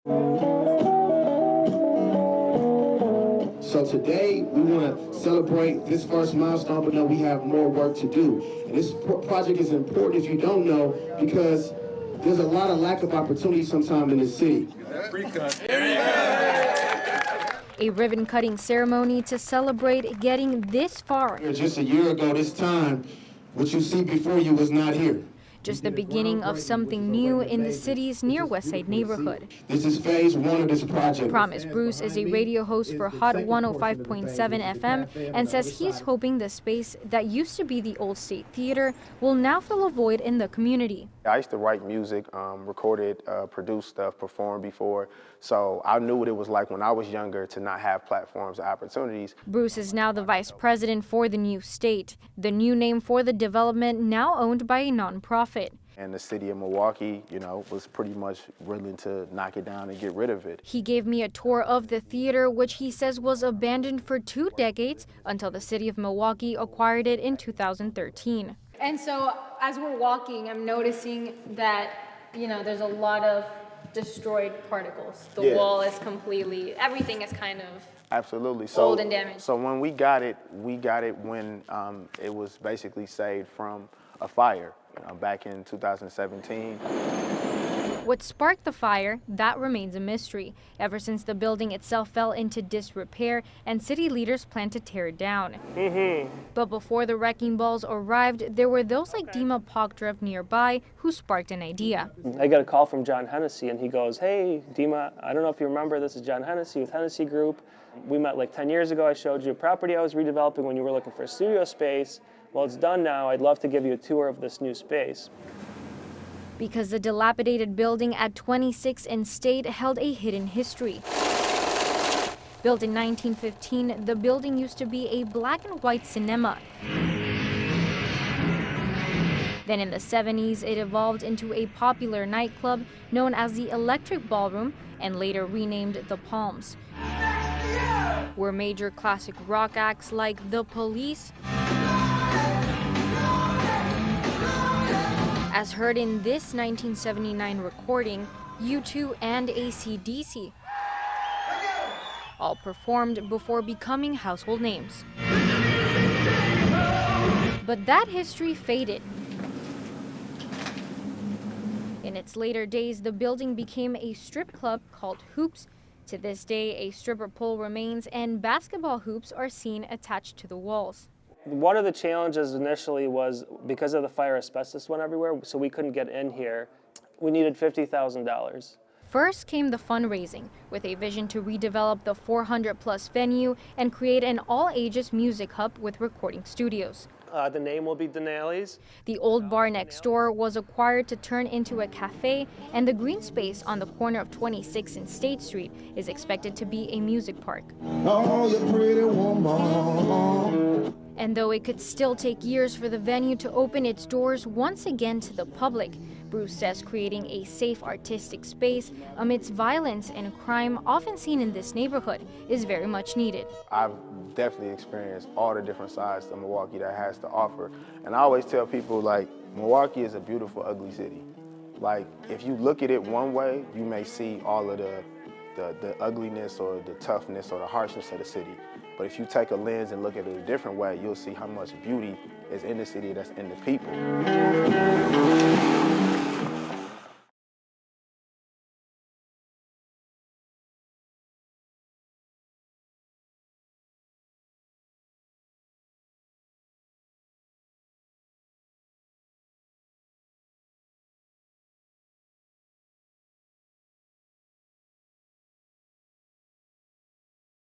So today, we want to celebrate this first milestone, but know we have more work to do. And this project is important if you don't know, because there's a lot of lack of opportunity sometimes in the city. A ribbon-cutting ceremony to celebrate getting this far. Just a year ago this time, what you see before you was not here. Just the beginning of something new in the city's near West Side neighborhood. This is phase one of this project. Promise Bruce is a radio host for Hot 105.7 FM and says he's hoping the space that used to be the old State Theater will now fill a void in the community. I used to write music, recorded, produced stuff, performed before, so I knew what it was like when I was younger to not have platforms and opportunities. Bruce is now the vice president for the new state, the new name for the development now owned by a nonprofit. And the city of Milwaukee, you know, was pretty much willing to knock it down and get rid of it. He gave me a tour of the theater, which he says was abandoned for 2 decades until the city of Milwaukee acquired it in 2013. And so as we're walking, I'm noticing that, you know, there's a lot of destroyed particles. The wall is completely, everything is kind of absolutely old and damaged. So when we got it when it was basically saved from a fire back in 2017. What sparked the fire, that remains a mystery, ever since the building itself fell into disrepair and city leaders planned to tear it down. But before the wrecking balls arrived, there were those like Dima Pogdrev nearby who sparked an idea. I got a call from John Hennessy, and he goes, "Hey, Dima, I don't know if you remember, this is John Hennessy with Hennessy Group. We met like 10 years ago. I showed you a property I was redeveloping when you were looking for a studio space. Well, it's done now. I'd love to give you a tour of this new space." Because the dilapidated building at 26 and State held a hidden history. Built in 1915, the building used to be a black and white cinema. Then in the 70s, it evolved into a popular nightclub known as the Electric Ballroom and later renamed the Palms, where major classic rock acts like The Police, as heard in this 1979 recording, U2 and AC/DC, all performed before becoming household names. But that history faded. In its later days, the building became a strip club called Hoops. To this day, a stripper pole remains and basketball hoops are seen attached to the walls. One of the challenges initially was because of the fire, asbestos went everywhere, so we couldn't get in here. We needed $50,000. First came the fundraising, with a vision to redevelop the 400-plus venue and create an all-ages music hub with recording studios. The name will be Denali's. The old bar next door was acquired to turn into a cafe, and the green space on the corner of 26th and State Street is expected to be a music park. Oh, you pretty woman. And though it could still take years for the venue to open its doors once again to the public, Bruce says creating a safe artistic space amidst violence and crime often seen in this neighborhood is very much needed. I've definitely experienced all the different sides of Milwaukee that has to offer. And I always tell people, like, Milwaukee is a beautiful, ugly city. Like, if you look at it one way, you may see all of the ugliness or the toughness or the harshness of the city. But if you take a lens and look at it a different way, you'll see how much beauty is in the city that's in the people.